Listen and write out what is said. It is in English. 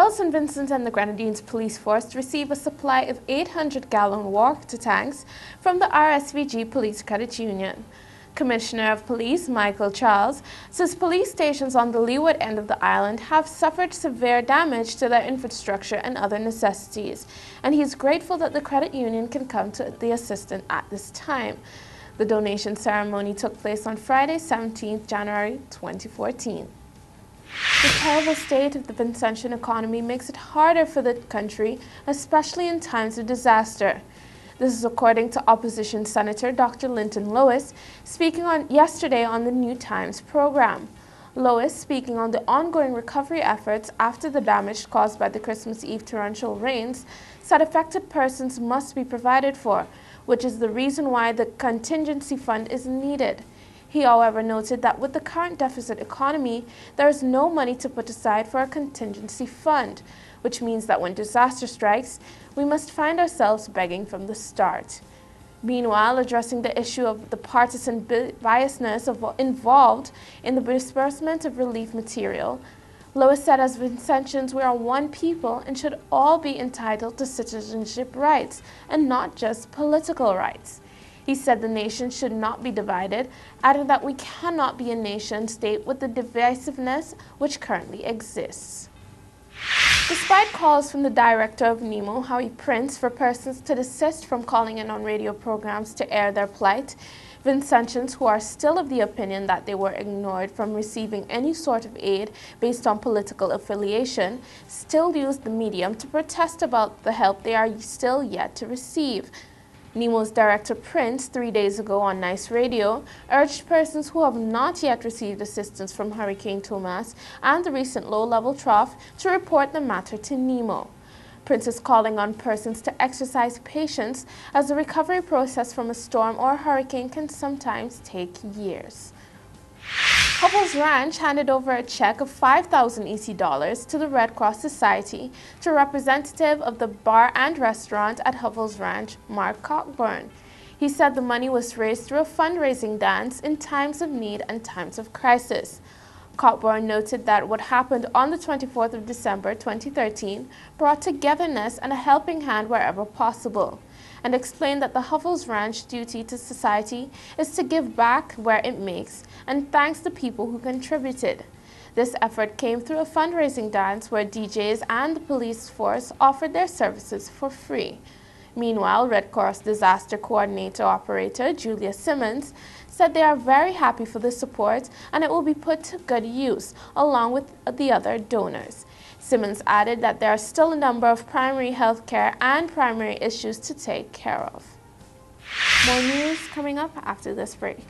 Royal St. Vincent and the Grenadines Police Force receive a supply of 800-gallon water tanks from the RSVG Police Credit Union. Commissioner of Police Michael Charles says police stations on the leeward end of the island have suffered severe damage to their infrastructure and other necessities, and he is grateful that the credit union can come to the assistance at this time. The donation ceremony took place on Friday, 17th January 2014. The terrible state of the Vincentian economy makes it harder for the country, especially in times of disaster. This is according to Opposition Senator Dr. Linton Lewis, speaking yesterday on the New Times program. Lewis, speaking on the ongoing recovery efforts after the damage caused by the Christmas Eve torrential rains, said affected persons must be provided for, which is the reason why the contingency fund is needed. He, however, noted that with the current deficit economy, there is no money to put aside for a contingency fund, which means that when disaster strikes, we must find ourselves begging from the start. Meanwhile, addressing the issue of the partisan biasness involved in the disbursement of relief material, Lewis said, as Vincentians, we are one people and should all be entitled to citizenship rights and not just political rights. He said the nation should not be divided, adding that we cannot be a nation-state with the divisiveness which currently exists. Despite calls from the director of NEMO, Howie Prince, for persons to desist from calling in on radio programs to air their plight, Vincentians who are still of the opinion that they were ignored from receiving any sort of aid based on political affiliation still use the medium to protest about the help they are still yet to receive. NEMO's director Prince, 3 days ago on Nice Radio, urged persons who have not yet received assistance from Hurricane Thomas and the recent low-level trough to report the matter to NEMO. Prince is calling on persons to exercise patience, as the recovery process from a storm or a hurricane can sometimes take years. Hovels Ranch handed over a check of 5,000 EC dollars to the Red Cross Society to a representative of the bar and restaurant at Hovels Ranch, Mark Cockburn. He said the money was raised through a fundraising dance in times of need and times of crisis. Cockburn noted that what happened on the 24th of December 2013 brought togetherness and a helping hand wherever possible, and explained that the Hovels Ranch duty to society is to give back where it makes, and thanks the people who contributed. This effort came through a fundraising dance where DJs and the police force offered their services for free. Meanwhile, Red Cross Disaster Coordinator Operator Julia Simmons said they are very happy for the support and it will be put to good use along with the other donors. Simmons added that there are still a number of primary health care and primary issues to take care of. More news coming up after this break.